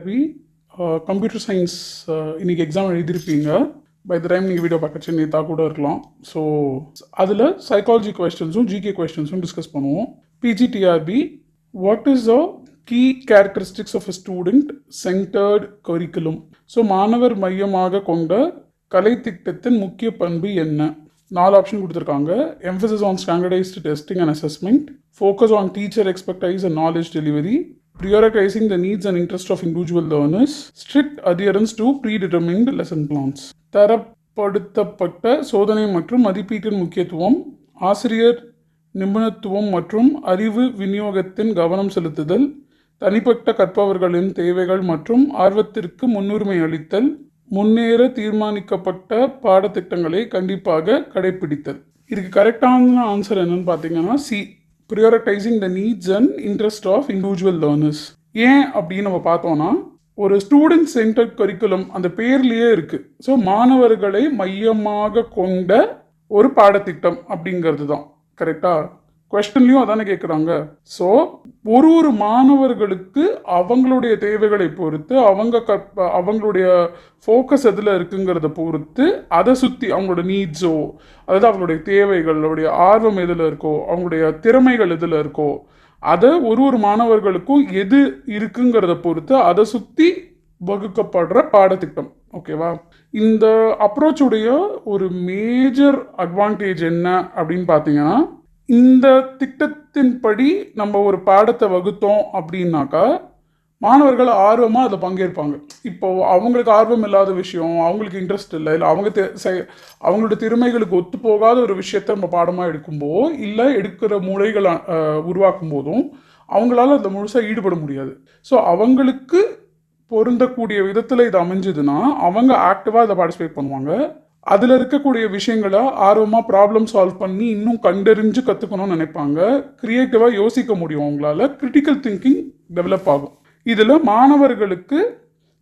TRP computer science இன்றைக்கி exam எழுதியிருப்பீங்க. By the time நீங்கள் வீடியோ பார்க்கச்சு நேற்றா கூட இருக்கலாம். ஸோ அதில் சைக்காலஜி கொஸ்டின்ஸும் ஜிகே கொஸ்டின்ஸும் டிஸ்கஸ் பண்ணுவோம். PGTRB, what is the key characteristics of a student centred curriculum? So மாணவர் மையமாக கொண்ட கலை திட்டத்தின் முக்கிய பண்பு என்ன? 4 ஆப்ஷன் கொடுத்துருக்காங்க. Mphasis on standardised testing and assessment, focus on teacher expertise and knowledge delivery, prioritizing the needs and interests of individual learners, strict adherence to predetermined lesson plans. தரப்படுத்தப்பட்ட சோதனை மற்றும் மதிப்பீட்டின் முக்கியத்துவம், ஆசிரியர் நிபுணத்துவம் மற்றும் அறிவு விநியோகத்தின் கவனம் செலுத்துதல், தனிப்பட்ட கற்பவர்களின் தேவைகள் மற்றும் ஆர்வத்திற்கு முன்னுரிமை அளித்தல், முன்னேற தீர்மானிக்கப்பட்ட பாடத்திட்டங்களை கண்டிப்பாக கடைபிடித்தல். இதுக்கு கரெக்டான ஆன்சர் என்னன்னு பார்த்தீங்கன்னா C, prioritising the needs and interest of individual learners. ஏன் அப்படின்னு நம்ம பார்த்தோன்னா, ஒரு ஸ்டூடெண்ட் சென்டர்ட் கரிக்குலம் அந்த பேர்லேயே இருக்குது. ஸோ மாணவர்களை மையமாக கொண்ட ஒரு பாடத்திட்டம் அப்படிங்கிறது தான் கரெக்டாக. கொஸ்டின்லையும் அதானே கேட்குறாங்க. ஸோ ஒரு மாணவர்களுக்கு அவங்களுடைய தேவைகளை பொறுத்து அவங்களுடைய ஃபோக்கஸ் எதில் இருக்குங்கிறத பொறுத்து அதை சுற்றி அவங்களோட நீட்ஸோ, அதாவது அவங்களுடைய தேவைகள், அவங்களுடைய ஆர்வம் எதில் இருக்கோ, அவங்களுடைய திறமைகள் எதில் இருக்கோ, அதை ஒரு மாணவர்களுக்கும் எது இருக்குங்கிறத பொறுத்து அதை சுற்றி வகுக்கப்படுற பாடத்திட்டம். ஓகேவா? இந்த அப்ரோச்சுடைய ஒரு மேஜர் அட்வான்டேஜ் என்ன அப்படின்னு பார்த்தீங்கன்னா, இந்த திட்டத்தின்படி நம்ம ஒரு பாடத்தை வகுத்தோம் அப்படின்னாக்கா மாணவர்கள் ஆர்வமாக அதில் பங்கேற்பாங்க. இப்போ அவங்களுக்கு ஆர்வம் இல்லாத விஷயம், அவங்களுக்கு இன்ட்ரெஸ்ட் இல்லை, இல்லை அவங்களோட திறமைகளுக்கு ஒத்து போகாத ஒரு விஷயத்தை நம்ம பாடமாக எடுக்கும்போதோ இல்லை எடுக்கிற முறைகளை உருவாக்கும் போதும் அவங்களால அதில் முழுசாக ஈடுபட முடியாது. ஸோ அவங்களுக்கு பொருந்தக்கூடிய விதத்தில் இது அமைஞ்சதுன்னா அவங்க ஆக்டிவாக இதை பார்ட்டிசிபேட் பண்ணுவாங்க. அதில் இருக்கக்கூடிய விஷயங்களை ஆர்வமாக ப்ராப்ளம் சால்வ் பண்ணி இன்னும் கண்டறிஞ்சு கற்றுக்கணும்னு நினைப்பாங்க. க்ரியேட்டிவாக யோசிக்க முடியும், அவங்களால கிரிட்டிக்கல் திங்கிங் டெவலப் ஆகும். இதில் மாணவர்களுக்கு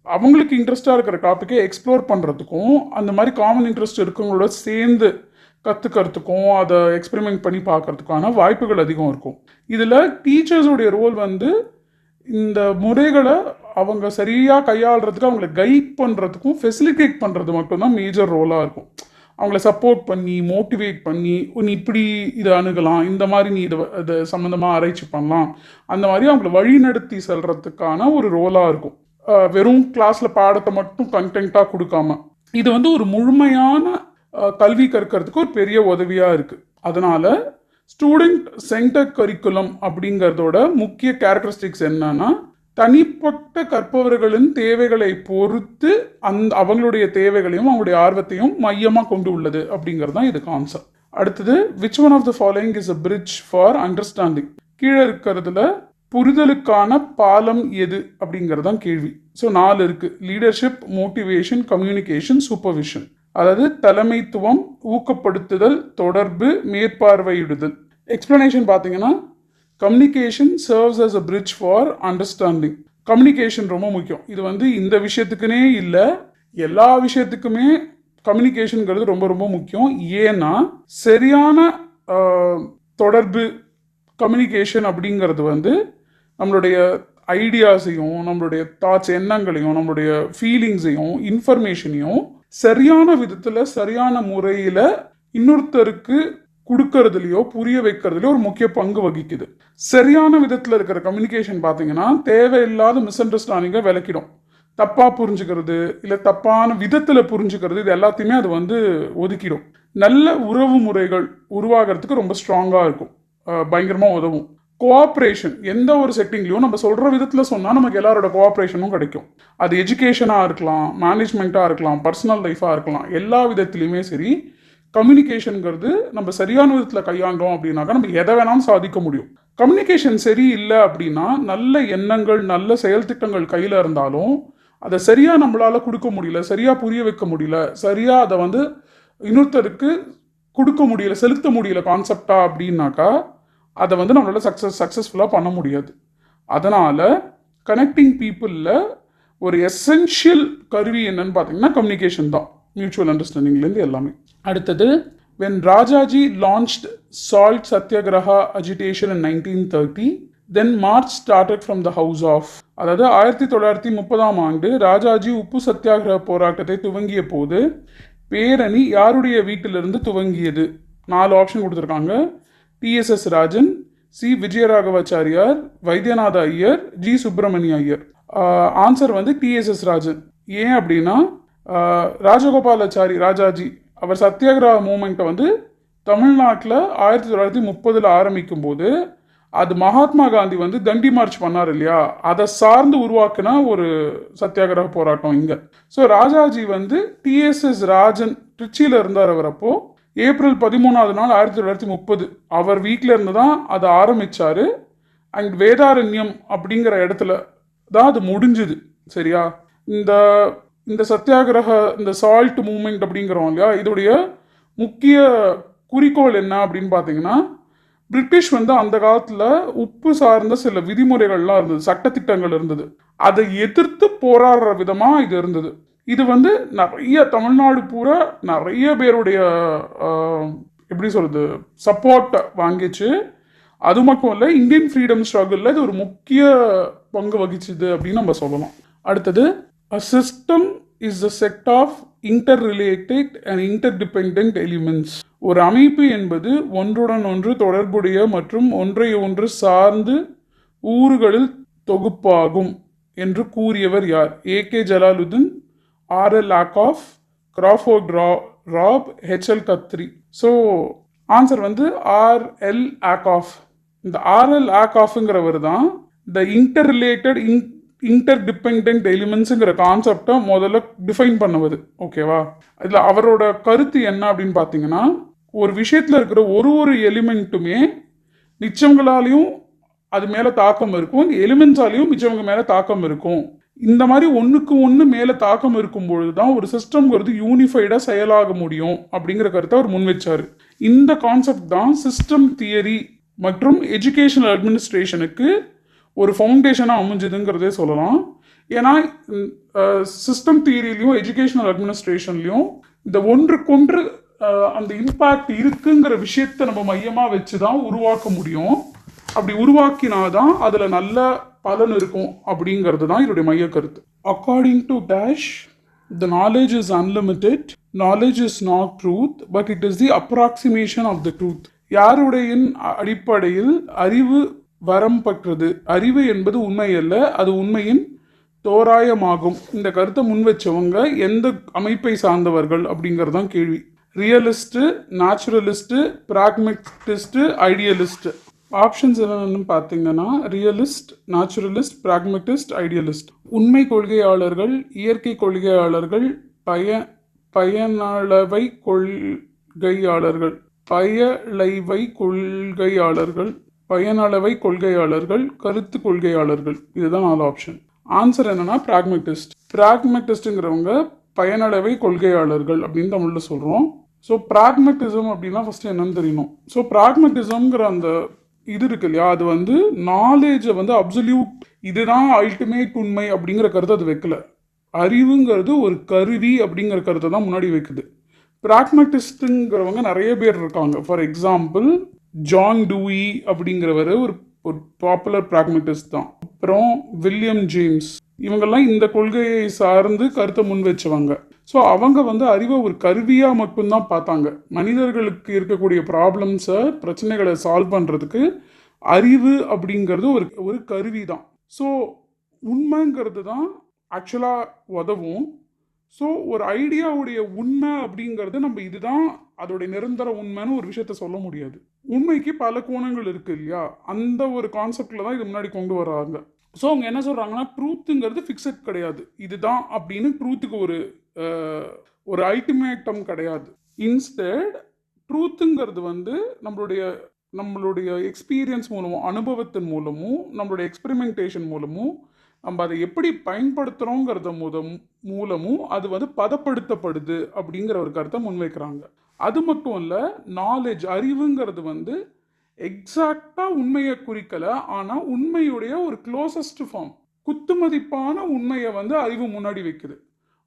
அவங்களுக்கு இன்ட்ரெஸ்டாக இருக்கிற டாப்பிக்கை எக்ஸ்ப்ளோர் பண்ணுறதுக்கும், அந்த மாதிரி காமன் இன்ட்ரெஸ்ட் இருக்கவங்களோட சேர்ந்து கற்றுக்கிறதுக்கும், அதை எக்ஸ்பெரிமெண்ட் பண்ணி பார்க்கறதுக்கான வாய்ப்புகள் அதிகம் இருக்கும். இதில் டீச்சர்ஸுடைய ரோல் இந்த முறைகளை அவங்க சரியாக கையாளுறதுக்கு, அவங்கள கைட் பண்ணுறதுக்கும் ஃபெசிலிட்டேட் பண்ணுறது மட்டும்தான் மேஜர் ரோலாக இருக்கும். அவங்கள சப்போர்ட் பண்ணி மோட்டிவேட் பண்ணி, நீ இப்படி இதை அணுகலாம், இந்த மாதிரி நீ இதை சம்மந்தமாக ஆராய்ச்சி பண்ணலாம், அந்த மாதிரி அவங்கள வழிநடத்தி செல்றதுக்கான ஒரு ரோலாக இருக்கும். வெறும் கிளாஸில் பாடத்தை மட்டும் கண்டென்ட்டாக கொடுக்காம இது ஒரு முழுமையான கல்வி கற்கிறதுக்கு ஒரு பெரிய உதவியாக இருக்குது. அதனால் ஸ்டூடெண்ட் சென்டர் கரிக்குலம் அப்படிங்கிறதோட முக்கிய கேரக்டரிஸ்டிக்ஸ் என்னன்னா, தனிப்பட்ட கற்பவர்களின் தேவைகளை பொறுத்து அவங்களுடைய தேவைகளையும் அவங்களுடைய ஆர்வத்தையும் மையமாக கொண்டு உள்ளது அப்படிங்கிறது தான் இது கான்செப்ட். அடுத்தது, which one of the following is a bridge for understanding? கீழே இருக்கிறதுல புரிதலுக்கான பாலம் எது அப்படிங்கிறது தான் கேள்வி. ஸோ 4 இருக்குது: லீடர்ஷிப், மோட்டிவேஷன், கம்யூனிகேஷன், சூப்பர்விஷன். அதாவது தலைமைத்துவம், ஊக்கப்படுத்துதல், தொடர்பு, மேற்பார்வையிடுதல். எக்ஸ்பிளனேஷன் பார்த்தீங்கன்னா, communication serves as a bridge for understanding. Communication ரொம்ப முக்கியம். இது இந்த விஷயத்துக்குனே இல்லை, எல்லா விஷயத்துக்குமே கம்யூனிகேஷனுங்கிறது ரொம்ப ரொம்ப முக்கியம். ஏன்னா சரியான தொடர்பு, கம்யூனிகேஷன் அப்படிங்கிறது நம்மளுடைய ஐடியாஸையும், நம்மளுடைய தாட்ஸ், எண்ணங்களையும், நம்மளுடைய ஃபீலிங்ஸையும், இன்ஃபர்மேஷனையும் சரியான விதத்தில் சரியான முறையில் இன்னொருத்தருக்கு கொடுக்கறதுலையோ புரிய வைக்கிறதுலையோ ஒரு முக்கிய பங்கு வகிக்குது. சரியான விதத்தில் இருக்கிற கம்யூனிகேஷன் பார்த்தீங்கன்னா தேவையில்லாத மிஸ் அண்டர்ஸ்டாண்டிங்கை விளக்கிடும். தப்பாக புரிஞ்சுக்கிறது, இல்லை தப்பான விதத்தில் புரிஞ்சுக்கிறது, இது எல்லாத்தையுமே அது ஒதுக்கிடும். நல்ல உறவு முறைகள் உருவாகிறதுக்கு ரொம்ப ஸ்ட்ராங்காக இருக்கும், பயங்கரமாக உதவும். கோஆப்ரேஷன், எந்த ஒரு செட்டிங்லையும் நம்ம சொல்கிற விதத்தில் சொன்னால் நமக்கு எல்லாரோட கோஆப்ரேஷனும் கிடைக்கும். அது எஜுகேஷனாக இருக்கலாம், மேனேஜ்மெண்ட்டாக இருக்கலாம், பர்சனல் லைஃபாக இருக்கலாம், எல்லா விதத்துலையுமே சரி கம்யூனிகேஷனுங்கிறது நம்ம சரியான விதத்தில் கையாண்டோம் அப்படின்னாக்கா நம்ம எதை வேணாலும் சாதிக்க முடியும். கம்யூனிகேஷன் சரி இல்லை அப்படின்னா நல்ல எண்ணங்கள், நல்ல செயல் திட்டங்கள் கையில் இருந்தாலும் அதை சரியாக நம்மளால் கொடுக்க முடியல, சரியாக புரிய வைக்க முடியல, சரியாக அதை இன்னொருத்தருக்கு கொடுக்க முடியல, செலுத்த முடியல கான்செப்டாக அப்படின்னாக்கா அதை நம்மளால் சக்ஸஸ்ஃபுல்லாக பண்ண முடியாது. அதனால் கனெக்டிங் பீப்புளில் ஒரு எசென்ஷியல் கருவி என்னன்னு பார்த்தீங்கன்னா கம்யூனிகேஷன் தான், மியூச்சுவல் அண்டர்ஸ்டாண்டிங்லேருந்து எல்லாமே. அடுத்தது, when Rajaji launched salt satyagraha agitation in 1930, then march started from the house of. அதாவது 1930 ராஜாஜி உப்பு சத்தியாகிரக போராட்டத்தை துவங்கிய போது பேரணி யாருடைய வீட்டிலிருந்து துவங்கியது? 4 ஆப்ஷன் கொடுத்துருக்காங்க. டிஎஸ்எஸ் ராஜன், சி விஜயராகவாச்சாரியார், வைத்தியநாத ஐயர், ஜி சுப்பிரமணிய ஐயர். ஆன்சர் வந்து டிஎஸ்எஸ் ராஜன். ஏன் அப்படின்னா ராஜகோபாலாச்சாரி ராஜாஜி அவர் சத்தியாகிரக மூமெண்ட்டை வந்து தமிழ்நாட்டில் 1930 ஆரம்பிக்கும் போது அது மகாத்மா காந்தி வந்து தண்டி மார்ச் பண்ணார் இல்லையா, அதை சார்ந்து உருவாக்குன ஒரு சத்தியாகிரக போராட்டம் இங்கே. ஸோ ராஜாஜி வந்து டிஎஸ்எஸ் ராஜன் திருச்சியில் இருந்தார். அவர் அப்போ ஏப்ரல் 13 1930 அவர் வீட்டில் இருந்து தான் அதை ஆரம்பித்தார். அண்ட் வேதாரண்யம் அப்படிங்கிற இடத்துல தான் அது முடிஞ்சுது. சரியா? இந்த இந்த சத்தியாகிரக இந்த சால்ட் மூமெண்ட் அப்படிங்கிறோம் இல்லையா, இதோடைய முக்கிய குறிக்கோள் என்ன அப்படின்னு பார்த்தீங்கன்னா, பிரிட்டிஷ் வந்து அந்த காலத்தில் உப்பு சார்ந்த சில விதிமுறைகள்லாம் இருந்தது, சட்டத்திட்டங்கள் இருந்தது. அதை எதிர்த்து போராடுற விதமாக இது இருந்தது. இது வந்து நிறைய தமிழ்நாடு பூரா நிறைய பேருடைய எப்படி சொல்கிறது சப்போர்ட்டை வாங்கிச்சு. அது மட்டும் இல்லை, இந்தியன் ஃப்ரீடம் ஸ்ட்ரகிளில் இது ஒரு முக்கிய பங்கு வகிச்சுது அப்படின்னு நம்ம சொல்லலாம். அடுத்தது, a system is the set of interrelated and interdependent elements. ஒரு அமைப்பு என்பது ஒன்றுடன் ஒன்று தொடர்புடைய மற்றும் ஒன்றை ஒன்று சார்ந்து ஊர்களில் தொகுப்பாகும் என்று கூறியவர் யார்? AK Jalaluddin, RL Lakoff, Crawford Rapp, HL Khatri. So answer வந்து ஆர்எல் லாக்காஃப். இந்த ஆர்எல் லாக்காஃப்ங்கிறவர் தான் இந்த இன்டர்டிபெண்ட் எலிமெண்ட்ஸுங்கிற கான்செப்டை முதல்ல டிஃபைன் பண்ணுவது. ஓகேவா? இதில் அவரோட கருத்து என்ன அப்படின்னு பார்த்தீங்கன்னா, ஒரு விஷயத்தில் இருக்கிற ஒரு எலிமெண்ட்டுமே மிச்சவங்களாலையும் அது மேலே தாக்கம் இருக்கும், எலிமெண்ட்ஸாலையும் மிச்சவங்க மேலே தாக்கம் இருக்கும். இந்த மாதிரி ஒன்றுக்கு ஒன்று மேலே தாக்கம் இருக்கும் பொழுது தான் ஒரு சிஸ்டம்ங்கிறது யூனிஃபைடாக செயலாக முடியும் அப்படிங்கிற கருத்தை அவர் முன் வச்சார். இந்த கான்செப்ட் தான் சிஸ்டம் தியரி மற்றும் எஜுகேஷனல் அட்மினிஸ்ட்ரேஷனுக்கு ஒரு ஃபவுண்டேஷனாக அமைஞ்சதுங்கிறதே சொல்லலாம். ஏன்னா சிஸ்டம் தியரிலையும் எஜுகேஷனல் அட்மினிஸ்ட்ரேஷன்லையும் இந்த ஒன்றுக்கொன்று அந்த இம்பேக்ட் இருக்குங்கிற விஷயத்தை நம்ம மையமாக வச்சு தான் உருவாக்க முடியும். அப்படி உருவாக்கினாதான் அதில் நல்ல பலன் இருக்கும் அப்படிங்கிறது தான் இதோடைய மைய கருத்து. According to dash, the knowledge is unlimited, knowledge is not truth, but it is the approximation of the truth. யாருடைய அடிப்படையில் அறிவு வரம்பற்றது? அறிவு என்பது உண்மை அல்ல, அது உண்மையின் தோராயமாகும். இந்த கருத்தை முன் வச்சவங்க எந்த அமைப்பை சார்ந்தவர்கள் அப்படிங்கிறது தான் கேள்வி. ரியலிஸ்ட்டு, நேச்சுரலிஸ்ட்டு, பிராக்மெட்டிஸ்ட்டு, ஐடியலிஸ்ட்டு. ஆப்ஷன்ஸ் என்னென்னு பார்த்தீங்கன்னா ரியலிஸ்ட், நேச்சுரலிஸ்ட், பிராக்மெட்டிஸ்ட், ஐடியலிஸ்ட். உண்மை கொள்கையாளர்கள், இயற்கை கொள்கையாளர்கள், பயனளவை கொள்கையாளர்கள், பயனளவை கொள்கையாளர்கள், கருத்து கொள்கையாளர்கள். இதுதான் 4 ஆப்ஷன். ஆன்சர் என்னன்னா பிராக்மெட்டிஸ்ட். பிராக்மெட்டிஸ்ட்டுங்கிறவங்க பயனளவை கொள்கையாளர்கள் அப்படின்னு தமிழில் சொல்கிறோம். ஸோ பிராக்மெட்டிசம் அப்படின்னா ஃபஸ்ட்டு என்னன்னு தெரியணும். ஸோ பிராக்மெட்டிசம்ங்கிற அந்த இது இருக்கு இல்லையா, அது வந்து நாலேஜை வந்து அப்சல்யூட் இதுதான் அல்டிமேட் உண்மை அப்படிங்கிற கருத்தை அது வைக்கல. அறிவுங்கிறது ஒரு கருவி அப்படிங்கிற கருத்தை தான் முன்னாடி வைக்குது. பிராக்மெட்டிஸ்ட்டுங்கிறவங்க நிறைய பேர் இருக்காங்க. ஃபார் எக்ஸாம்பிள் ஜான் டூயி அப்படிங்கிறவர் ஒரு பாப்புலர் பிராக்மெட்டிஸ்ட் தான். அப்புறம் வில்லியம் ஜேம்ஸ், இவங்கெல்லாம் இந்த கொள்கையை சார்ந்து கருத்தை முன் வச்சவங்க. ஸோ அவங்க வந்து அறிவை ஒரு கருவியாக மட்டும்தான் பார்த்தாங்க. மனிதர்களுக்கு இருக்கக்கூடிய ப்ராப்ளம்ஸை, பிரச்சனைகளை சால்வ் பண்ணுறதுக்கு அறிவு அப்படிங்கிறது ஒரு கருவி தான். ஸோ உண்மைங்கிறது தான் ஆக்சுவலாக உதவும். ஸோ ஒரு ஐடியாவுடைய உண்மை அப்படிங்கிறது நம்ம இதுதான் அதோடைய நிரந்தர உண்மைன்னு ஒரு விஷயத்த சொல்ல முடியாது. உண்மைக்கு பல கோணங்கள் இருக்குது இல்லையா, அந்த ஒரு கான்செப்டில் தான் இது முன்னாடி கொண்டு வர்றாங்க. ஸோ அவங்க என்ன சொல்கிறாங்கன்னா ட்ரூத்துங்கிறது ஃபிக்ஸட் கிடையாது, இதுதான் அப்படின்னு ட்ரூத்துக்கு ஒரு அல்டிமேட்டம் கிடையாது. இன்ஸ்டெட் ட்ரூத்துங்கிறது வந்து நம்மளுடைய எக்ஸ்பீரியன்ஸ் மூலமும், அனுபவத்தின் மூலமும், நம்மளுடைய எக்ஸ்பெரிமெண்டேஷன் மூலமும், நம்ம அதை எப்படி பயன்படுத்துகிறோங்கிறத மூலமும் அது வந்து பதப்படுத்தப்படுது அப்படிங்கிற ஒரு கருத்தை முன்வைக்கிறாங்க. அது மட்டும் இல்லை, நாலேஜ், அறிவுங்கிறது வந்து எக்ஸாக்டாக உண்மையை குறிக்கலை, ஆனால் உண்மையுடைய ஒரு க்ளோசஸ்ட் ஃபார்ம், குத்துமதிப்பான உண்மையை வந்து அறிவு முன்னாடி வைக்குது.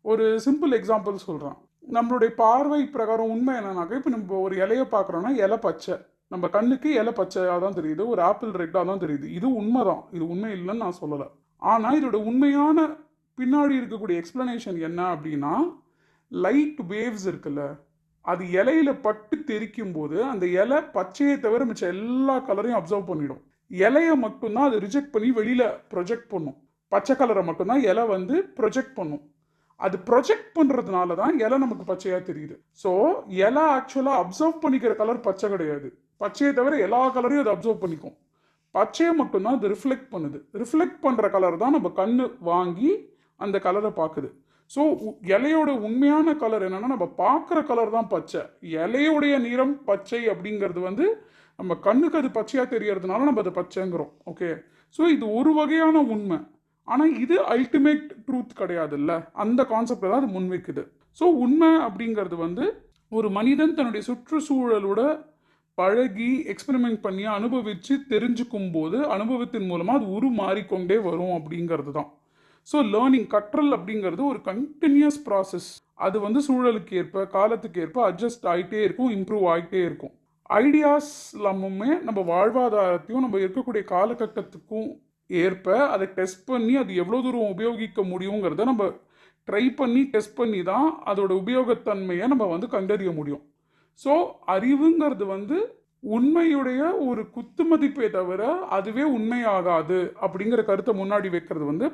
ஒரு சிம்பிள் எக்ஸாம்பிள் சொல்கிறேன். நம்மளுடைய பார்வை பிரகாரம் உண்மை என்னன்னாக்கா, இப்போ நம்ம ஒரு இலையை பார்க்குறோன்னா இலை பச்சை, நம்ம கண்ணுக்கு இலை பச்சையாக தான் தெரியுது, ஒரு ஆப்பிள் ரெட்டாக தான் தெரியுது. இது உண்மைதான், இது உண்மை இல்லைன்னு நான் சொல்லலை. ஆனால் இதோட உண்மையான பின்னாடி இருக்கக்கூடிய எக்ஸ்பிளனேஷன் என்ன அப்படின்னா, லைட் வேவ்ஸ் இருக்குல்ல, அது இலையில பட்டு தெரிக்கும் போது அந்த இலை பச்சையை தவிர மிச்ச எல்லா கலரையும் அப்சர்வ் பண்ணிடும். இலையை மட்டும்தான் அது ரிஜெக்ட் பண்ணி வெளியில ப்ரொஜெக்ட் பண்ணும். பச்சை கலரை மட்டும்தான் இலை வந்து ப்ரொஜெக்ட் பண்ணும். அது ப்ரொஜெக்ட் பண்றதுனால தான் இலை நமக்கு பச்சையா தெரியுது. ஸோ இலை ஆக்சுவலா அப்சர்வ் பண்ணிக்கிற கலர் பச்சை கிடையாது. பச்சையை தவிர எல்லா கலரையும் அது அப்சர்வ் பண்ணிக்கும். பச்சையை மட்டும்தான் அது ரிஃப்ளெக்ட் பண்ணுது. ரிஃப்ளெக்ட் பண்ற கலர் தான் நம்ம கண்ணு வாங்கி அந்த கலரை பார்க்குது. ஸோ இலையோட உண்மையான கலர் என்னன்னா, நம்ம பார்க்குற கலர் தான் பச்சை. இலையோடைய நிறம் பச்சை அப்படிங்கிறது வந்து நம்ம கண்ணுக்கு அது பச்சையாக தெரியறதுனால நம்ம அதை பச்சைங்கிறோம். ஓகே, ஸோ இது ஒரு வகையான உண்மை. ஆனால் இது அல்டிமேட் ட்ரூத் கிடையாதுல்ல, அந்த கான்செப்டை தான் அது முன்வைக்குது. ஸோ உண்மை அப்படிங்கிறது வந்து ஒரு மனிதன் தன்னுடைய சுற்றுச்சூழலோட பழகி எக்ஸ்பெரிமெண்ட் பண்ணி அனுபவித்து தெரிஞ்சுக்கும் போது அனுபவத்தின் மூலமாக அது உருமாறிக்கொண்டே வரும் அப்படிங்கிறது தான். ஸோ லேர்னிங், கற்றல் அப்படிங்கிறது ஒரு கண்டினியூஸ் ப்ராசஸ். அது வந்து சூழலுக்கு ஏற்ப காலத்துக்கு ஏற்ப அட்ஜஸ்ட் ஆகிட்டே இருக்கும், இம்ப்ரூவ் ஆகிட்டே இருக்கும். ஐடியாஸ் எல்லாமுமே நம்ம வாழ்வாதாரத்தையும் நம்ம இருக்கக்கூடிய காலகட்டத்துக்கும் ஏற்ப அதை டெஸ்ட் பண்ணி அது எவ்வளோ தூரம் உபயோகிக்க முடியுங்கிறத நம்ம ட்ரை பண்ணி டெஸ்ட் பண்ணி தான் அதோட உபயோகத்தன்மையை நம்ம வந்து கண்டறிய முடியும். ஸோ அறிவுங்கிறது வந்து உண்மையுடைய ஒரு குத்துமதிப்பே தவிர அதுவே உண்மையாகாது அப்படிங்கிற கருத்தை முன்னாடி வைக்கிறது வந்து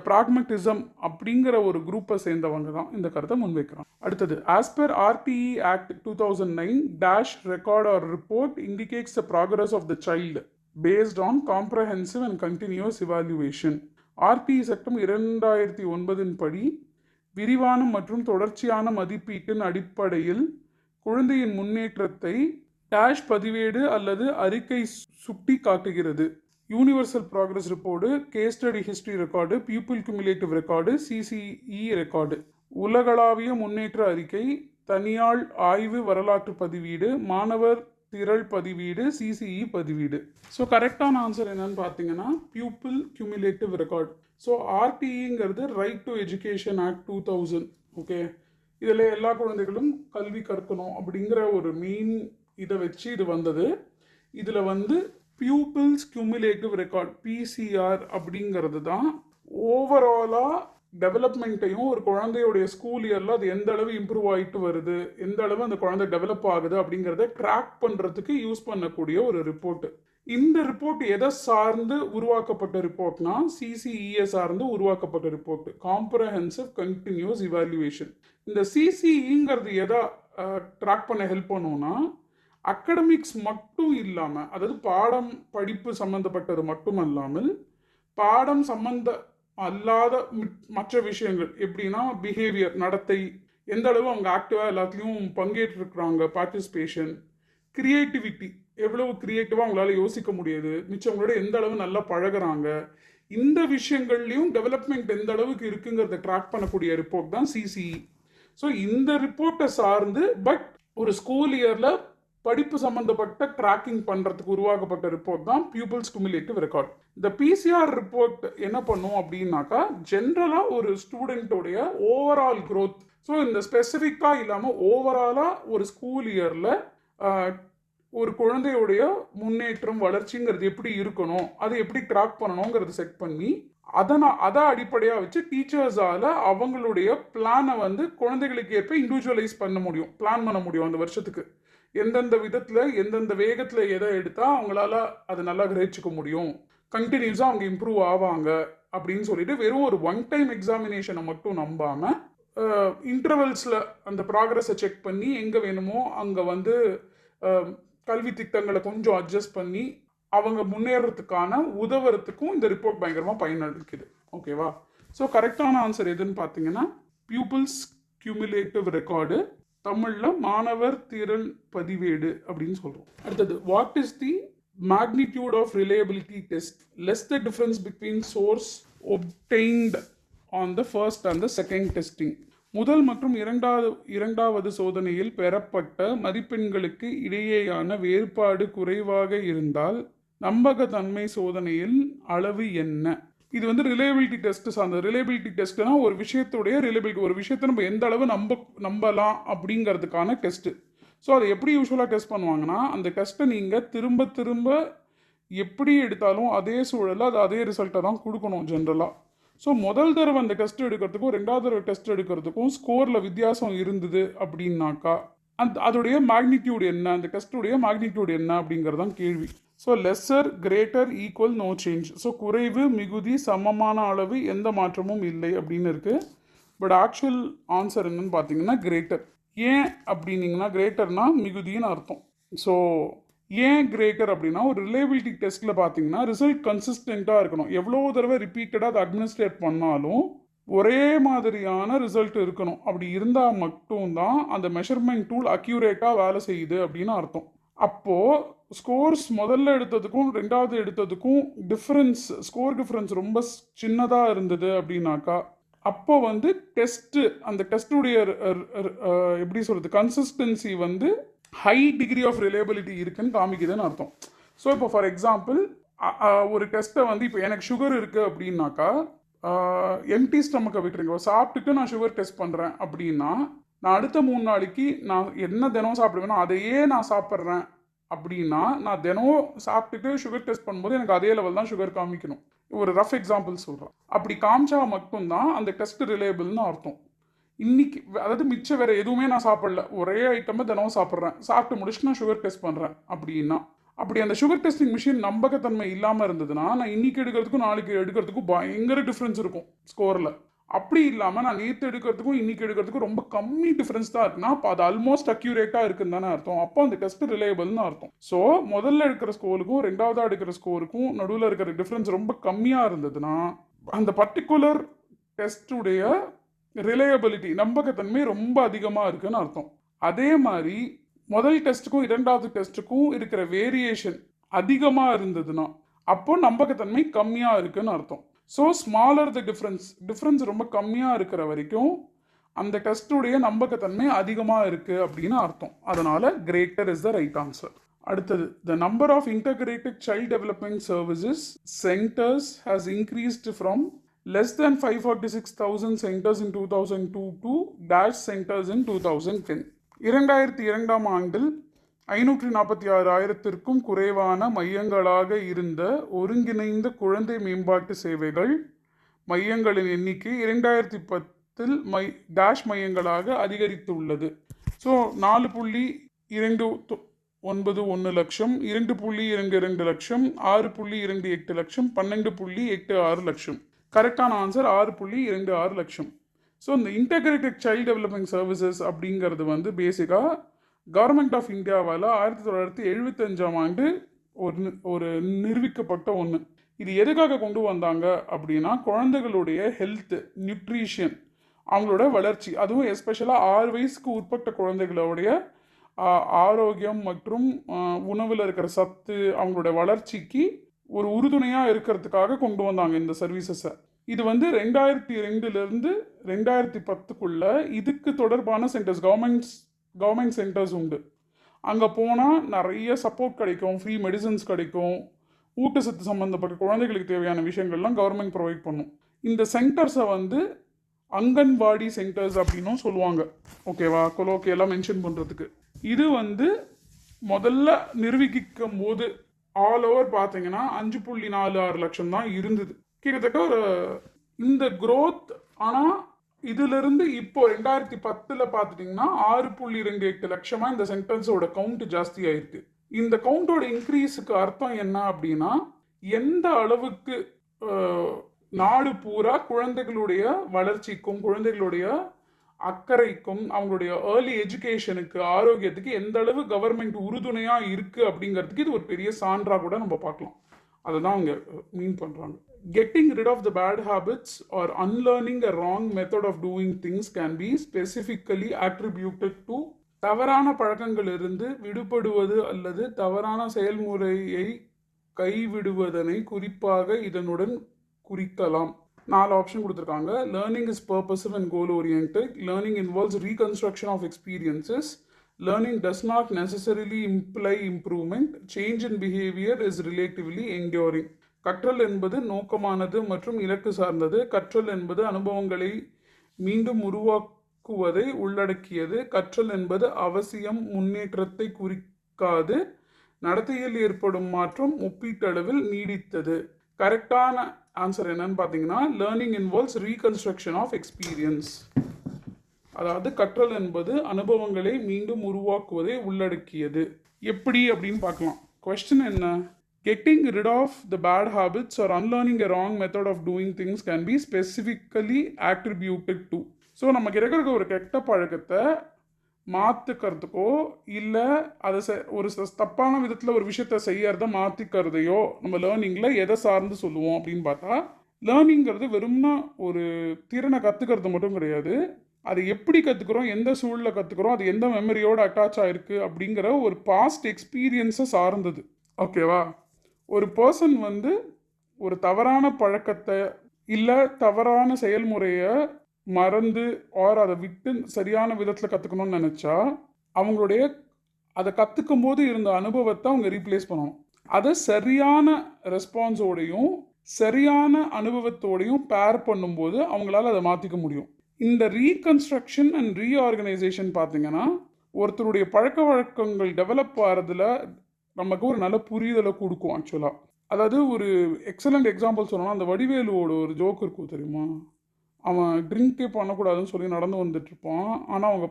பிராக்மெட்டிசம் அப்படிங்கிற ஒரு குரூப்பை சேர்ந்தவங்க தான் இந்த கருத்தை முன்வைக்கிறாங்க. அடுத்தது, as per RTE Act 2009 dash record or report indicates the progress of the child based on comprehensive and continuous evaluation. RTE சட்டம் 2009 படி விரிவான மற்றும் தொடர்ச்சியான மதிப்பீட்டின் அடிப்படையில் குழந்தையின் முன்னேற்றத்தை டேஷ் பதிவேடு அல்லது அறிக்கை சுட்டி காட்டுகிறது. Universal progress report, case study history record, pupil cumulative record, CCE record, உலகளாவிய முன்னேற்ற அறிக்கை, தனியாள் ஆய்வு வரலாற்று பதிவீடு, மாணவர் திரள் பதிவீடு, CCE பதிவீடு. ஸோ கரெக்டான ஆன்சர் என்னன்னு பார்த்தீங்கன்னா பியூப்பிள் குமுலேட்டிவ் ரெக்கார்டு. ஸோ RTEங்கிறது right to education act 2000. Okay, இதில் எல்லா குழந்தைகளும் கல்வி கற்கணும் அப்படிங்கிற ஒரு மெயின் இதை வச்சு இது வந்தது. இதில் வந்து பியூப்பிள்ஸ் குமுலேட்டிவ் ரெக்கார்ட் PCR அப்படிங்கிறது தான் ஓவராலாக டெவலப்மெண்ட்டையும் ஒரு குழந்தையுடைய ஸ்கூல் இயரில் அது எந்த அளவு இம்ப்ரூவ் ஆகிட்டு வருது, எந்த அளவு அந்த குழந்தை டெவலப் ஆகுது அப்படிங்கிறத ட்ராக் பண்ணுறதுக்கு யூஸ் பண்ணக்கூடிய ஒரு ரிப்போர்ட்டு. இந்த ரிப்போர்ட் எதை சார்ந்து உருவாக்கப்பட்ட ரிப்போர்ட்னா CCE சார்ந்து உருவாக்கப்பட்ட ரிப்போர்ட், காம்ப்ரஹென்சிவ் கண்டினியூஸ் இவாலுவேஷன். இந்த CCEங்கிறது எதை ட்ராக் பண்ண ஹெல்ப் பண்ணுவோம்னா, அகடமிக்ஸ் மட்டும் இல்லாமல், அதாவது பாடம் படிப்பு சம்மந்தப்பட்டது மட்டும் அல்லாமல் பாடம் சம்பந்த அல்லாத மற்ற விஷயங்கள், எப்படின்னா பிஹேவியர், நடத்தை, எந்த அளவு அவங்க ஆக்டிவாக எல்லாத்துலேயும் பங்கேற்றிருக்கிறாங்க, பார்ட்டிசிபேஷன், கிரியேட்டிவிட்டி, எவ்வளவு கிரியேட்டிவாக அவங்களால யோசிக்க முடியுது, மிச்சவங்களோட எந்த அளவு நல்லா பழகிறாங்க, இந்த விஷயங்கள்லையும் டெவலப்மெண்ட் எந்த அளவுக்கு இருக்குங்கிறத ட்ராக் பண்ணக்கூடிய ரிப்போர்ட் தான் CCE. ஸோ இந்த ரிப்போர்ட்டை சார்ந்து பட் ஒரு ஸ்கூல் இயரில் படிப்பு சம்பந்தப்பட்ட ட்ராக்கிங் பண்ணுறதுக்கு உருவாக்கப்பட்ட ரிப்போர்ட் தான் பியூப்பிள்ஸ் குமுலேட்டிவ் ரெக்கார்ட். இந்த PCR ரிப்போர்ட் என்ன பண்ணும் அப்படின்னாக்கா, ஜென்ரலாக ஒரு ஸ்டூடெண்ட்டோடைய ஓவரால் க்ரோத், ஸோ இந்த ஸ்பெசிஃபிக்காக இல்லாமல் ஓவராலாக ஒரு ஸ்கூல் இயரில் ஒரு குழந்தையுடைய முன்னேற்றம் வளர்ச்சிங்கிறது எப்படி இருக்கணும், அதை எப்படி ட்ராக் பண்ணணுங்கிறது செட் பண்ணி அதை அடிப்படையாக வச்சு டீச்சர்ஸால் அவங்களுடைய பிளானை வந்து குழந்தைகளுக்கு ஏற்ப இண்டிவிஜுவலைஸ் பண்ண முடியும், பிளான் பண்ண முடியும். அந்த வருஷத்துக்கு எந்தெந்த விதத்தில் எந்தெந்த வேகத்தில் எதை எடுத்தால் அவங்களால அதை நல்லா கிரகிச்சிக்க முடியும், கண்டினியூஸாக அவங்க இம்ப்ரூவ் ஆவாங்க அப்படின்னு சொல்லிட்டு வெறும் ஒரு ஒன் டைம் எக்ஸாமினேஷனை மட்டும் நம்பாமல் இன்டர்வல்ஸில் அந்த ப்ராக்ரஸை செக் பண்ணி எங்கே வேணுமோ அங்கே வந்து கல்வி திட்டங்களை கொஞ்சம் அட்ஜஸ்ட் பண்ணி அவங்க முன்னேறதுக்கான உதவுறதுக்கும் இந்த ரிப்போர்ட் பயங்கரமாக பயனளிக்குது. ஓகேவா? ஸோ கரெக்டான ஆன்சர் எதுன்னு பார்த்தீங்கன்னா பியூப்பிள்ஸ் கியூமுலேட்டிவ் ரெக்கார்டு, தமிழில் மாணவர் திறன் பதிவேடு அப்படின்னு சொல்கிறோம். அடுத்தது, what is the magnitude of reliability test? Less the difference between source obtained on the first and the second testing. முதல் மற்றும் இரண்டாவது சோதனையில் பெறப்பட்ட மதிப்பெண்களுக்கு இடையேயான வேறுபாடு குறைவாக இருந்தால் நம்பகத்தன்மை சோதனையில் அளவு என்ன? இது வந்து ரிலேபிலிட்டி டெஸ்ட் சார்ந்த. ரிலேபிலிட்டி டெஸ்ட்னா ஒரு விஷயத்துடைய ரிலேபிலிட்டி, ஒரு விஷயத்தை நம்ம எந்த அளவு நம்பலாம் அப்படிங்கிறதுக்கான டெஸ்ட். ஸோ அதை எப்படி யூஸ்வலாக டெஸ்ட் பண்ணுவாங்கன்னா, அந்த டெஸ்ட்டை நீங்கள் திரும்ப திரும்ப எப்படி எடுத்தாலும் அதே சூழலில் அது அதே ரிசல்ட்டை தான் கொடுக்கணும் ஜென்ரலாக. ஸோ முதல் தடவை அந்த டெஸ்ட் எடுக்கிறதுக்கும் ரெண்டாவது தடவை டெஸ்ட் எடுக்கிறதுக்கும் ஸ்கோரில் வித்தியாசம் இருந்தது அப்படின்னாக்கா அதோடைய மேக்னிடியூட் என்ன, அந்த டெஸ்ட்டுடைய மேக்னிடியூட் என்ன அப்படிங்கிறது தான் கேள்வி. So lesser, greater, equal, no change. So குறைவு, மிகுதி, சமமான அளவு, எந்த மாற்றமும் இல்லை அப்படின்னு இருக்குது. பட் ஆக்சுவல் ஆன்சர் என்னன்னு பார்த்தீங்கன்னா கிரேட்டர். ஏன் அப்படின்னீங்கன்னா, கிரேட்டர்னா மிகுதின்னு அர்த்தம். ஸோ ஏன் கிரேட்டர் அப்படின்னா, ஒரு ரிலேபிலிட்டி டெஸ்ட்டில் பார்த்தீங்கன்னா ரிசல்ட் கன்சிஸ்டண்ட்டாக இருக்கணும். எவ்வளோ தடவை ரிப்பீட்டடாக அதை அட்மினிஸ்ட்ரேட் பண்ணாலும் ஒரே மாதிரியான ரிசல்ட் இருக்கணும். அப்படி இருந்தால் மட்டும்தான் அந்த மெஷர்மெண்ட் டூல் அக்யூரேட்டாக வேலை செய்யுது அப்படின்னு அர்த்தம். அப்போது ஸ்கோர்ஸ் முதல்ல எடுத்ததுக்கும் ரெண்டாவது எடுத்ததுக்கும் டிஃப்ரென்ஸ், ஸ்கோர் டிஃப்ரென்ஸ் ரொம்ப சின்னதாக இருந்தது அப்படின்னாக்கா அப்போ வந்து டெஸ்ட்டு, அந்த டெஸ்ட்டுடைய எப்படி சொல்கிறது, கன்சிஸ்டன்சி வந்து ஹை டிகிரி ஆஃப் ரிலேபிலிட்டி இருக்குன்னு காமிக்குதுன்னு அர்த்தம். ஸோ இப்போ ஃபார் எக்ஸாம்பிள் ஒரு டெஸ்ட்டை வந்து இப்போ எனக்கு சுகர் இருக்குது அப்படின்னாக்கா எம்டி ஸ்டமக்கை விட்டுருங்க, சாப்பிட்டுட்டு நான் சுகர் டெஸ்ட் பண்ணுறேன் அப்படின்னா நான் அடுத்த 3 நாளைக்கு நான் என்ன தினம் சாப்பிடுவேனோ அதையே நான் சாப்பிட்றேன் அப்படின்னா நான் தினம் சாப்பிட்டுட்டு சுகர் டெஸ்ட் பண்ணும்போது எனக்கு அதே லெவல் தான் சுகர் காமிக்கணும். ஒரு ரஃப் எக்ஸாம்பிள் சொல்கிறேன். அப்படி காமிச்சா மட்டும்தான் அந்த டெஸ்ட் ரிலேபிள்னு அர்த்தம். இன்னைக்கு அதாவது மிச்சம் வேறு எதுவுமே நான் சாப்பிடல, ஒரே ஐட்டமாக தினம் சாப்பிட்றேன், சாப்பிட்டு முடிச்சுட்டு நான் சுகர் டெஸ்ட் பண்ணுறேன் அப்படின்னா, அப்படி அந்த சுகர் டெஸ்டிங் மிஷின் நம்பகத்தன்மை இல்லாமல் இருந்ததுன்னா நான் இன்னைக்கு எடுக்கிறதுக்கும் நாளைக்கு எடுக்கிறதுக்கும் பயங்கர டிஃப்ரென்ஸ் இருக்கும் ஸ்கோரில். அப்படி இல்லாமல் நான் நேற்று எடுக்கிறதுக்கும் இன்னைக்கு எடுக்கிறதுக்கும் ரொம்ப கம்மி டிஃப்ரென்ஸ் தான் இருக்குன்னா அப்போ அது ஆல்மோஸ்ட் அக்யூரேட்டாக இருக்குன்னு தானே அர்த்தம். அப்போ அந்த டெஸ்ட் ரிலேபிள்னு அர்த்தம். ஸோ முதல்ல எடுக்கிற ஸ்கோருக்கும் ரெண்டாவதாக எடுக்கிற ஸ்கோருக்கும் நடுவில் இருக்கிற டிஃப்ரென்ஸ் ரொம்ப கம்மியாக இருந்ததுன்னா அந்த பர்டிகுலர் டெஸ்ட்டுடைய ரிலையபிலிட்டி, நம்பகத்தன்மை ரொம்ப அதிகமாக இருக்குன்னு அர்த்தம். அதே மாதிரி முதல் டெஸ்ட்டுக்கும் இரண்டாவது டெஸ்ட்டுக்கும் இருக்கிற வேரியேஷன் அதிகமாக இருந்ததுன்னா அப்போ நம்பகத்தன்மை கம்மியாக இருக்குன்னு அர்த்தம். ஸோ ஸ்மாலர் த டிஃப்ரென்ஸ் ரொம்ப கம்மியாக இருக்கிற வரைக்கும் அந்த டெஸ்ட்டுடைய நம்பகத்தன்மை அதிகமாக இருக்குது அப்படின்னு அர்த்தம். அதனால் greater is the right answer. அடுத்தது, the number of integrated child development services centres has increased from less than 546,000 centers in 2002 to dash centers in 2010. 2002ஆம் ஆண்டில் 546,000த்திற்கும் குறைவான மையங்களாக இருந்த ஒருங்கிணைந்த குழந்தை மேம்பாட்டு சேவைகள் மையங்களின் எண்ணிக்கை 2010இல் டேஷ் மையங்களாக அதிகரித்துள்ளது. ஸோ 4.291 லட்சம், 2.22 லட்சம், 6.28 லட்சம், 12.86 லட்சம். கரெக்டான ஆன்சர் 6.26 லட்சம். ஸோ இந்த இன்டகிரேட்டட் சைல்டு டெவலப்மெண்ட் சர்வீசஸ் அப்படிங்கிறது வந்து பேசிக்காக கவர்மெண்ட் ஆஃப் இந்தியாவால் 1975ஆம் ஆண்டு ஒரு நிரூபிக்கப்பட்ட ஒன்று. இது எதுக்காக கொண்டு வந்தாங்க அப்படின்னா குழந்தைகளுடைய ஹெல்த்து, நியூட்ரிஷன், அவங்களோட வளர்ச்சி, அதுவும் எஸ்பெஷலாக 6 வயசுக்கு உட்பட்ட குழந்தைகளுடைய ஆரோக்கியம் மற்றும் உணவில் இருக்கிற சத்து, அவங்களோட வளர்ச்சிக்கு ஒரு உறுதுணையாக இருக்கிறதுக்காக கொண்டு வந்தாங்க இந்த சர்வீசஸை. இது வந்து 2002லேருந்து 2010க்குள்ள இதுக்கு தொடர்பான சென்டர்ஸ், கவர்மெண்ட் சென்டர்ஸ் உண்டு. அங்கே போனால் நிறைய சப்போர்ட் கிடைக்கும், ஃப்ரீ மெடிசன்ஸ் கிடைக்கும், ஊட்டச்சத்து சம்மந்தப்பட்ட குழந்தைகளுக்கு தேவையான விஷயங்கள்லாம் கவர்மெண்ட் ப்ரொவைட் பண்ணும். இந்த சென்டர்ஸை வந்து அங்கன்வாடி சென்டர்ஸ் அப்படின்னும் சொல்லுவாங்க. ஓகேவா, கொலோக்கியெல்லாம் மென்ஷன் பண்ணுறதுக்கு. இது வந்து முதல்ல நிரூபிக்கும் போது ஆல் ஓவர் பார்த்தீங்கன்னா 5.46 லட்சம் தான் இருந்தது. கிட்டத்தட்ட ஒரு இந்த க்ரோத். ஆனால் இதிலிருந்து இப்போ 2010 பார்த்துட்டிங்கன்னா 6.28 லட்சமாக இந்த சென்டர்ஸோட கவுண்ட் ஜாஸ்தி ஆயிருக்கு. இந்த கவுண்டோட இன்க்ரீஸுக்கு அர்த்தம் என்ன அப்படின்னா எந்த அளவுக்கு நாடு பூரா குழந்தைகளுடைய வளர்ச்சிக்கும் குழந்தைகளுடைய அக்கறைக்கும் அவங்களுடைய ஏர்லி எஜுகேஷனுக்கு ஆரோக்கியத்துக்கு எந்த அளவு கவர்மெண்ட் உறுதுணையாக இருக்குது அப்படிங்கிறதுக்கு இது ஒரு பெரிய சான்றாக கூட நம்ம பார்க்கலாம். அதை தான் அவங்க மீன் பண்ணுறாங்க. Getting rid of the bad habits or unlearning a wrong method of doing things can be specifically attributed to தவறான பழக்கங்களிலிருந்து விடுபடுவது அல்லது தவறான செயல்முறையை கைவிடுவதனை குறிப்பாக இதனுடன் குறிக்கலாம். 4 ஆப்ஷன் கொடுத்துருக்காங்க. Learning is purposive and goal oriented. Learning involves reconstruction of experiences. Learning does not necessarily imply improvement. Change in behaviour is relatively enduring. கற்றல் என்பது நோக்கமானது மற்றும் இலக்கு சார்ந்தது. கற்றல் என்பது அனுபவங்களை மீண்டும் உருவாக்குவதை உள்ளடக்கியது. கற்றல் என்பது அவசியம் முன்னேற்றத்தை குறிக்காது. நடத்தையில் ஏற்படும் மாற்றம் ஒப்பீட்டளவில் நீடித்தது. கரெக்டான ஆன்சர் என்னன்னு பார்த்தீங்கன்னா, learning involves reconstruction of experience. அதாவது கற்றல் என்பது அனுபவங்களை மீண்டும் உருவாக்குவதை உள்ளடக்கியது. எப்படி அப்படின்னு பார்க்கலாம். கொஸ்டின் என்ன? Getting rid of the bad habits or unlearning a wrong method of doing things can be specifically attributed to. So நமக்கு இருக்கிற ஒரு கெட்ட பழக்கத்தை மாற்றுக்கிறதுக்கோ இல்லை அதை ஒரு தப்பான விதத்தில் ஒரு விஷயத்த செய்யறத மாற்றிக்கிறதையோ நம்ம லேர்னிங்கில் எதை சார்ந்து சொல்லுவோம் அப்படின்னு பார்த்தா, லேர்னிங்கிறது வெறும்னா ஒரு திறனை கற்றுக்கிறது மட்டும் கிடையாது. அதை எப்படி கற்றுக்குறோம், எந்த சூழலில் கற்றுக்குறோம், அது எந்த மெமரியோடு அட்டாச் ஆகிருக்கு அப்படிங்கிற ஒரு பாஸ்ட் எக்ஸ்பீரியன்ஸை சார்ந்தது. ஓகேவா? ஒரு பர்சன் ஒரு தவறான பழக்கத்தை இல்லை தவறான செயல்முறையை மறந்து அதை விட்டு சரியான விதத்தில் கற்றுக்கணும்னு நினச்சா அவங்களுடைய அதை கற்றுக்கும் போது இருந்த அனுபவத்தை அவங்க ரீப்ளேஸ் பண்ணணும். அதை சரியான ரெஸ்பான்ஸோடையும் சரியான அனுபவத்தோடையும் பேர் பண்ணும்போது அவங்களால அதை மாற்றிக்க முடியும். இந்த ரீகன்ஸ்ட்ரக்ஷன் அண்ட் ரீஆர்கனைசேஷன் பார்த்தீங்கன்னா, ஒருத்தருடைய பழக்க வழக்கங்கள் டெவலப் ஆகிறதுல நமக்கு ஒரு நல்ல புரிதலை கொடுக்கும். ஆக்சுவலாக அதாவது ஒரு எக்ஸலண்ட் எக்ஸாம்பிள் சொல்லணும்னா, அந்த வடிவேலுவோட ஒரு ஜோக் இருக்கும் தெரியுமா? அவன் ட்ரிங்கே பண்ணக்கூடாதுன்னு சொல்லி நடந்து வந்துட்டுருப்பான். ஆனால்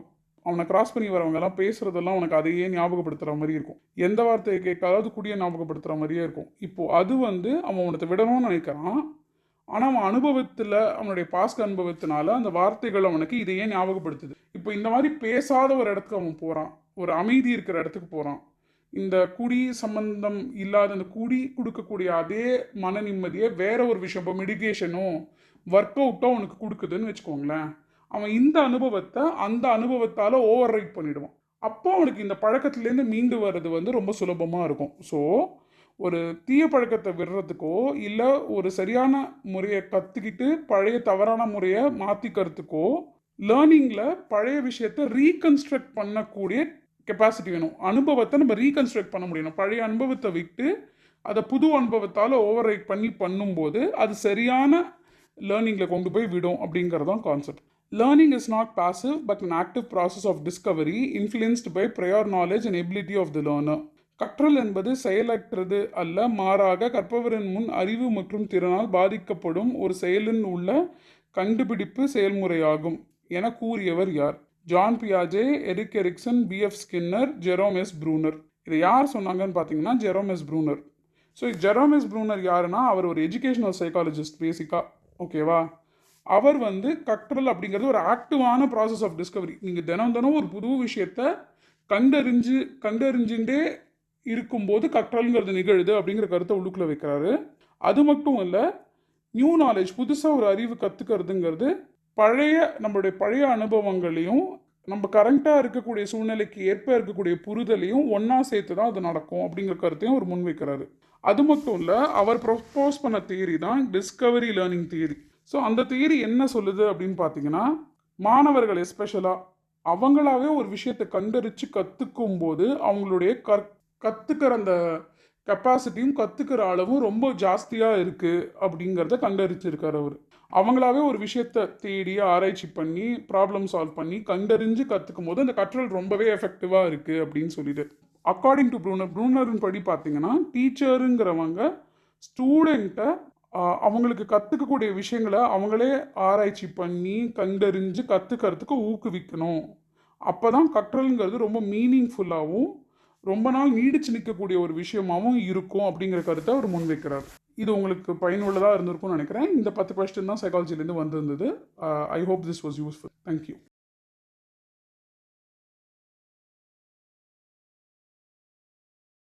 அவனை கிராஸ் பண்ணி வரவங்கெல்லாம் பேசுகிறதெல்லாம் அவனுக்கு அதையே ஞாபகப்படுத்துகிற மாதிரி இருக்கும். எந்த வார்த்தையை கேட்காதாவது குடியை ஞாபகப்படுத்துகிற மாதிரியே இருக்கும். இப்போது அது அவன் உனத்தை விடணும்னு நினைக்கிறான். ஆனால் அவன் அனுபவத்தில் அவனுடைய பாஸ்ட் அனுபவத்தினால அந்த வார்த்தைகள் அவனுக்கு இதையே ஞாபகப்படுத்துது. இப்போ இந்த மாதிரி பேசாத ஒரு இடத்துக்கு அவன் போகிறான், ஒரு அமைதி இருக்கிற இடத்துக்கு போகிறான். இந்த குடி சம்பந்தம் இல்லாத இந்த குடி கொடுக்கக்கூடிய அதே மன நிம்மதியை வேற ஒரு விஷயம், இப்போ மெடிடேஷனோ ஒர்க் அவுட்டோ அவனுக்கு கொடுக்குதுன்னு வச்சுக்கோங்களேன். அவன் இந்த அனுபவத்தை அந்த அனுபவத்தால் ஓவர் ரைட் பண்ணிடுவான். அப்போ அவனுக்கு இந்த பழக்கத்துலேருந்து மீண்டு வர்றது ரொம்ப சுலபமாக இருக்கும். ஸோ ஒரு தீய பழக்கத்தை விடுறதுக்கோ இல்லை ஒரு சரியான முறையை கற்றுக்கிட்டு பழைய தவறான முறையை மாற்றிக்கிறதுக்கோ லேர்னிங்கில் பழைய விஷயத்தை ரீகன்ஸ்ட்ரக்ட் பண்ணக்கூடிய கெப்பாசிட்டி வேணும். அனுபவத்தை நம்ம ரீகன்ஸ்ட்ரக்ட் பண்ண முடியணும். பழைய அனுபவத்தை விட்டு அதை புது அனுபவத்தால் ஓவர் ரைட் பண்ணும்போது அது சரியான லேர்னிங்கில் கொண்டு போய் விடும் அப்படிங்கிறதான் concept. Learning is not passive but an active process of discovery influenced by prior knowledge and ability of the learner. கற்றல் என்பது செயலற்றது அல்ல, மாறாக கற்பவரின் முன் அறிவு மற்றும் திறனால் பாதிக்கப்படும் ஒரு செயலின் உள்ள கண்டுபிடிப்பு செயல்முறையாகும் என கூறியவர் யார்? ஜான் பியாஜே, Erik Erikson, B.F. Skinner, Jerome S Bruner. இதை யார் சொன்னாங்கன்னு பார்த்தீங்கன்னா Jerome S Bruner. So Jerome S Bruner யாருன்னா அவர் ஒரு எஜுகேஷனல் சைக்காலஜிஸ்ட் பேசிக்காக. ஓகேவா? அவர் கற்றல் அப்படிங்கிறது ஒரு ஆக்டிவான ப்ராசஸ் ஆஃப் டிஸ்கவரி. நீங்கள் தினம் ஒரு புது விஷயத்தை கண்டறிஞ்சுட்டே இருக்கும்போது கற்றல்ங்கிறது நிகழுது அப்படிங்கிற கருத்தை உள்ளுக்குள்ளே வைக்கிறாரு. அது மட்டும் இல்லை, நியூ நாலேஜ், புதுசாக ஒரு அறிவு கற்றுக்கிறதுங்கிறது நம்மளுடைய பழைய அனுபவங்களையும் நம்ம கரண்ட்டாக இருக்கக்கூடிய சூழ்நிலைக்கு ஏற்ப இருக்கக்கூடிய புரிதலையும் ஒன்றா சேர்த்து தான் அது நடக்கும் அப்படிங்கிற கருத்தையும் அவர் முன்வைக்கிறாரு. அது மட்டும் இல்லை, அவர் ப்ரொப்போஸ் பண்ண தியரி தான் டிஸ்கவரி லேர்னிங் தியரி. ஸோ அந்த தியரி என்ன சொல்லுது அப்படின்னு பார்த்தீங்கன்னா, மாணவர்கள் எஸ்பெஷலாக அவங்களாவே ஒரு விஷயத்தை கண்டறிச்சு கற்றுக்கும் போது அவங்களுடைய கற்றுக்கிற அந்த கெப்பாசிட்டியும் கற்றுக்கிற அளவும் ரொம்ப ஜாஸ்தியாக இருக்குது அப்படிங்கிறத கண்டறிச்சிருக்கார் அவர். அவங்களாவே ஒரு விஷயத்தை தேடி ஆராய்ச்சி பண்ணி ப்ராப்ளம் சால்வ் பண்ணி கண்டறிஞ்சு கற்றுக்கும் போது அந்த கற்றல் ரொம்பவே எஃபெக்டிவாக இருக்குது அப்படின்னு சொல்லிட்டு. அக்கார்டிங் டு ப்ரூனரின் படி பார்த்தீங்கன்னா, டீச்சருங்கிறவங்க ஸ்டூடெண்ட்டை அவங்களுக்கு கற்றுக்கக்கூடிய விஷயங்களை அவங்களே ஆராய்ச்சி பண்ணி கண்டறிஞ்சு கற்றுக்கிறதுக்கு ஊக்குவிக்கணும். அப்போ தான் கற்றல்ங்கிறது ரொம்ப மீனிங்ஃபுல்லாகவும் ரொம்ப நாள் நீடிச்சு நிற்கக்கூடிய ஒரு விஷயமாகவும் இருக்கும் அப்படிங்கிற கருத்தை அவர் முன்வைக்கிறார். இது உங்களுக்கு பயனுள்ளதாக இருந்திருக்கும்னு நினைக்கிறேன். இந்த 10 கொஸ்டின் தான் சைக்காலஜிலேருந்து வந்திருந்தது. I hope this was useful. Thank you.